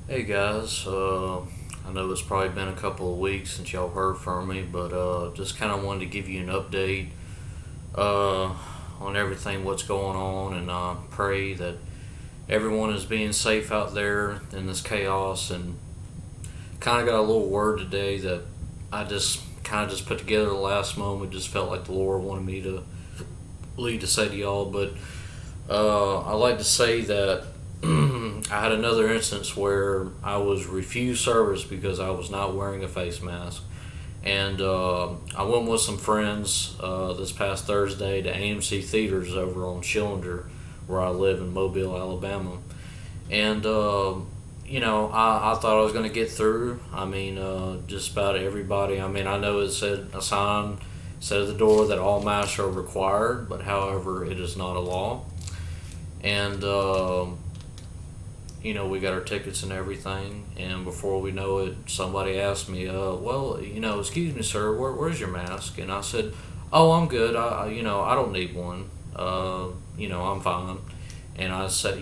Hey guys, I know it's probably been a couple of weeks since y'all heard from me, but just kind of wanted to give you an update uh, on everything, what's going on, and pray that everyone is being safe out there in this chaos. And kind of got a little word today that I just kind of just put together the last moment. Just felt like the Lord wanted me to lead to say to y'all, but I like to say that I had another instance where I was refused service because I was not wearing a face mask. And I went with some friends this past Thursday to AMC Theaters over on Schillinger, where I live in Mobile, Alabama. And, I thought I was going to get through. I mean, just about everybody. I mean, I know it said a sign said at the door that all masks are required, but however, it is not a law. And we got our tickets and everything. And before we know it, somebody asked me, well, excuse me, sir, where's your mask? And I said, oh, I'm good. I don't need one. I'm fine. And I said,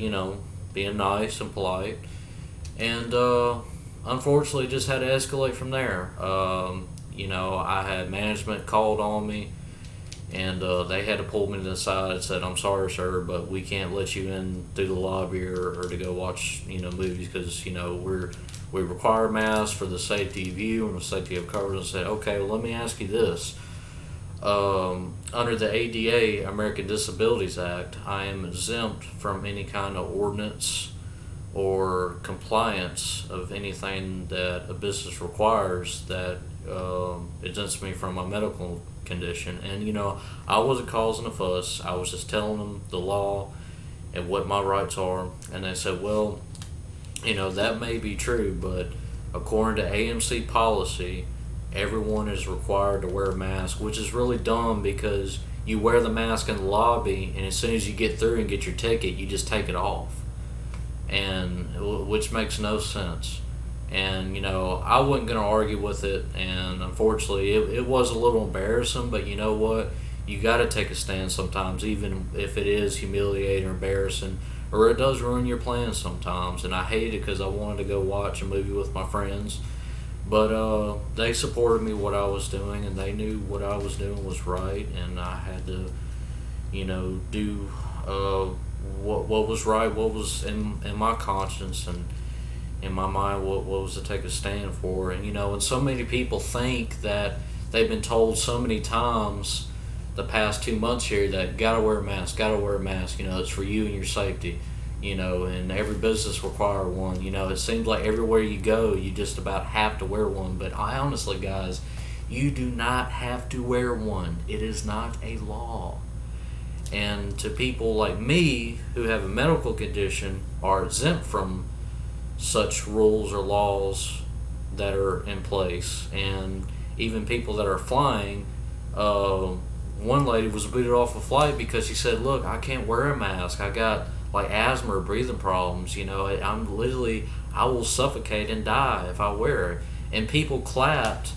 being nice and polite. And unfortunately, just had to escalate from there. I had management called on me, and they had to pull me to the side and said, "I'm sorry, sir, but we can't let you in through the lobby or to go watch movies because we require masks for the safety of you and the safety of covers." And said, "Okay, well, let me ask you this: under the ADA, American Disabilities Act, I am exempt from any kind of ordinance or compliance of anything that a business requires that exempts me from my medical condition." And I wasn't causing a fuss. I was just telling them the law and what my rights are. And they said, well, that may be true, but according to AMC policy, everyone is required to wear a mask, which is really dumb because you wear the mask in the lobby, and as soon as you get through and get your ticket, you just take it off, and which makes no sense. And I wasn't going to argue with it, and unfortunately it was a little embarrassing, but you know what, you got to take a stand sometimes, even if it is humiliating or embarrassing, or it does ruin your plans sometimes. And I hate it because I wanted to go watch a movie with my friends, but they supported me what I was doing, and they knew what I was doing was right, and I had to do what was right, what was in my conscience and in my mind, what was to take a stand for. And so many people think that they've been told so many times the past 2 months here that gotta wear a mask, gotta wear a mask. It's for you and your safety. And every business require one. It seems like everywhere you go, you just about have to wear one. But I honestly, guys, you do not have to wear one. It is not a law. And to people like me who have a medical condition are exempt from such rules or laws that are in place. And even people that are flying, one lady was booted off a flight because she said, look, I can't wear a mask, I got like asthma or breathing problems. I will suffocate and die if I wear it. And people clapped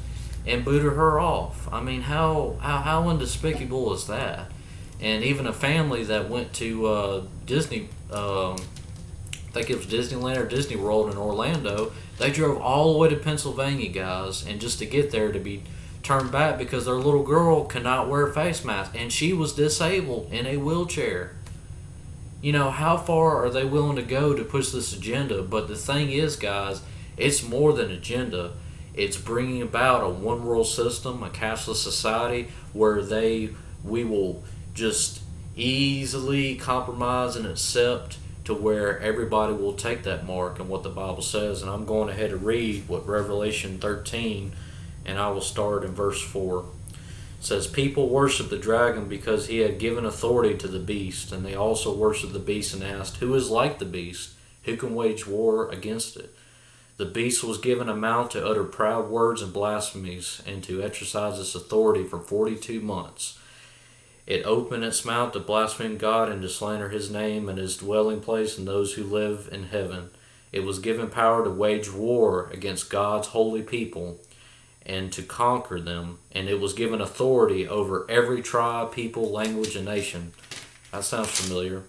and booted her off. I mean, how undespicable is that? And even a family that went to Disney, I think it was Disneyland or Disney World in Orlando. They drove all the way to Pennsylvania, guys, and just to get there to be turned back because their little girl could not wear a face mask, and she was disabled in a wheelchair. How far are they willing to go to push this agenda? But the thing is, guys, it's more than agenda. It's bringing about a one world system, a cashless society where we will just easily compromise and accept to where everybody will take that mark and what the Bible says. And I'm going ahead to read what Revelation 13, and I will start in verse 4. It says, people worship the dragon because he had given authority to the beast, and they also worshiped the beast and asked, who is like the beast? Who can wage war against it? The beast was given a mouth to utter proud words and blasphemies, and to exercise its authority for 42 months. It opened its mouth to blaspheme God and to slander his name and his dwelling place and those who live in heaven. It was given power to wage war against God's holy people and to conquer them, and it was given authority over every tribe, people, language, and nation. That sounds familiar.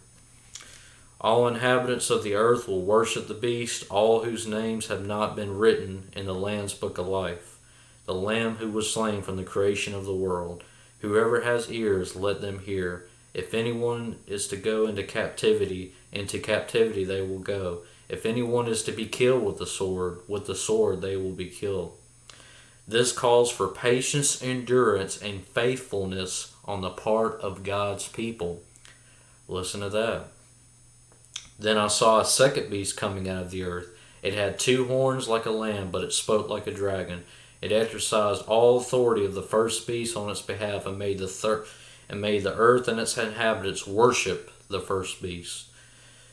All inhabitants of the earth will worship the beast, all whose names have not been written in the Lamb's book of life, the Lamb who was slain from the creation of the world. Whoever has ears, let them hear. If anyone is to go into captivity they will go. If anyone is to be killed with the sword they will be killed. This calls for patience, endurance, and faithfulness on the part of God's people. Listen to that. Then I saw a second beast coming out of the earth. It had 2 horns like a lamb, but it spoke like a dragon. It exercised all authority of the first beast on its behalf, and made the earth and its inhabitants worship the first beast,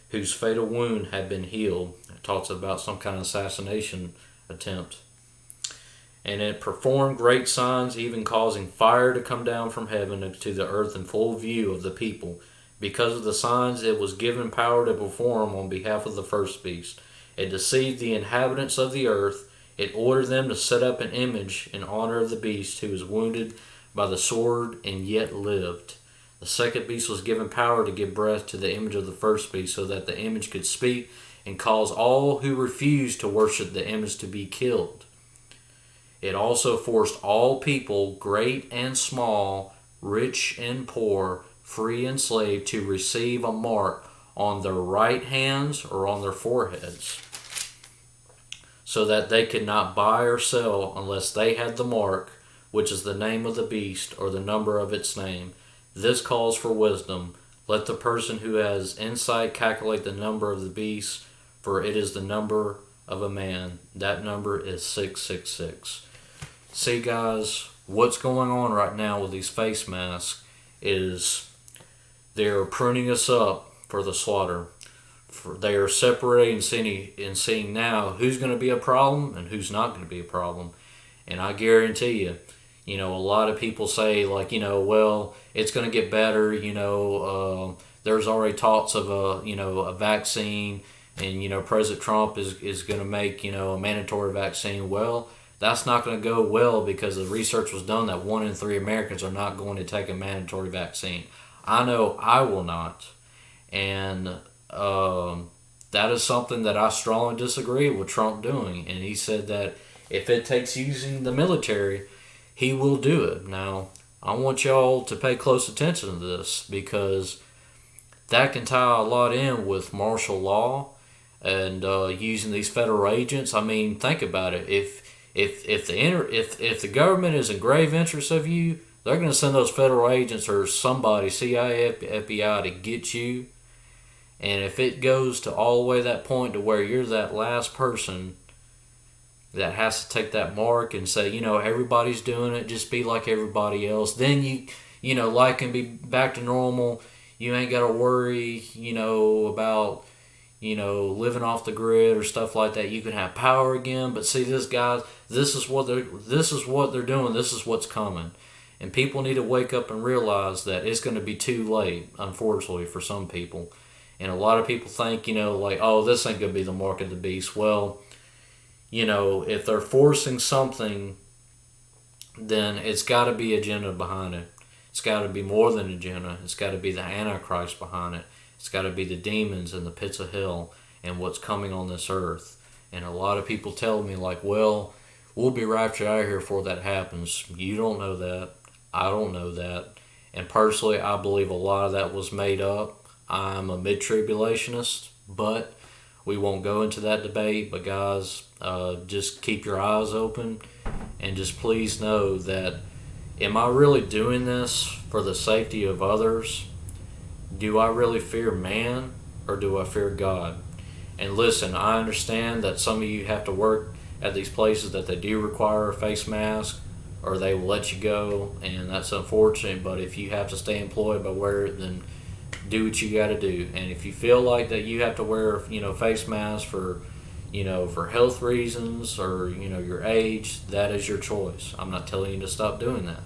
whose fatal wound had been healed. It talks about some kind of assassination attempt. And it performed great signs, even causing fire to come down from heaven to the earth in full view of the people. Because of the signs it was given power to perform on behalf of the first beast. It deceived the inhabitants of the earth. It ordered them to set up an image in honor of the beast who was wounded by the sword and yet lived. The second beast was given power to give breath to the image of the first beast, so that the image could speak and cause all who refused to worship the image to be killed. It also forced all people, great and small, rich and poor, free and slave, to receive a mark on their right hands or on their foreheads, so that they could not buy or sell unless they had the mark, which is the name of the beast or the number of its name. This calls for wisdom. Let the person who has insight calculate the number of the beast, for it is the number of a man. That number is 666. See, guys, what's going on right now with these face masks is they're pruning us up for the slaughter. They are separating and seeing now who's going to be a problem and who's not going to be a problem. And I guarantee you, a lot of people say, like, well, it's going to get better. There's already talks of a vaccine, and President Trump is going to make a mandatory vaccine. Well, that's not going to go well, because the research was done that 1 in 3 Americans are not going to take a mandatory vaccine. I know I will not, and that is something that I strongly disagree with Trump doing. And he said that if it takes using the military, he will do it. Now, I want y'all to pay close attention to this, because that can tie a lot in with martial law and using these federal agents. I mean, think about it. If the government is in grave interest of you, they're going to send those federal agents or somebody, CIA, FBI, to get you. And if it goes to all the way to that point to where you're that last person that has to take that mark and say, everybody's doing it, just be like everybody else, then life can be back to normal. You ain't got to worry, about living off the grid or stuff like that. You can have power again. But see, this is what they're doing. This is what's coming. And people need to wake up and realize that it's going to be too late, unfortunately, for some people. And a lot of people think, this ain't going to be the mark of the beast. Well, if they're forcing something, then it's got to be agenda behind it. It's got to be more than agenda. It's got to be the Antichrist behind it. It's got to be the demons and the pits of hell and what's coming on this earth. And a lot of people tell me, well, we'll be raptured out of here before that happens. You don't know that. I don't know that. And personally, I believe a lot of that was made up. I'm a mid-tribulationist, but we won't go into that debate. But guys, just keep your eyes open, and just please know that, am I really doing this for the safety of others? Do I really fear man, or do I fear God? And listen, I understand that some of you have to work at these places that they do require a face mask, or they will let you go, and that's unfortunate. But if you have to stay employed by wear it, then do what you got to do. And if you feel like that you have to wear face masks for health reasons, or your age, that is your choice. I'm not telling you to stop doing that.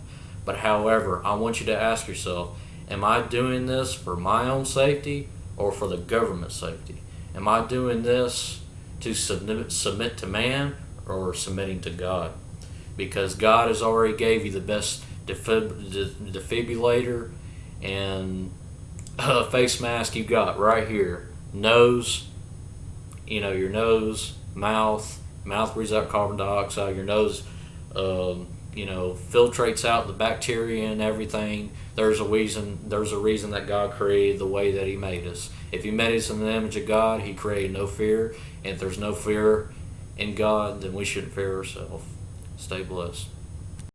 But however, I want you to ask yourself, am I doing this for my own safety or for the government's safety? Am I doing this to submit to man, or submitting to God? Because God has already gave you the best defibrillator and face mask you got right here. nose, your nose, mouth breathes out carbon dioxide. Your nose, filtrates out the bacteria and everything. There's a reason. There's a reason that God created the way that He made us. If He made us in the image of God, He created no fear. And if there's no fear in God, then we shouldn't fear ourselves. Stay blessed.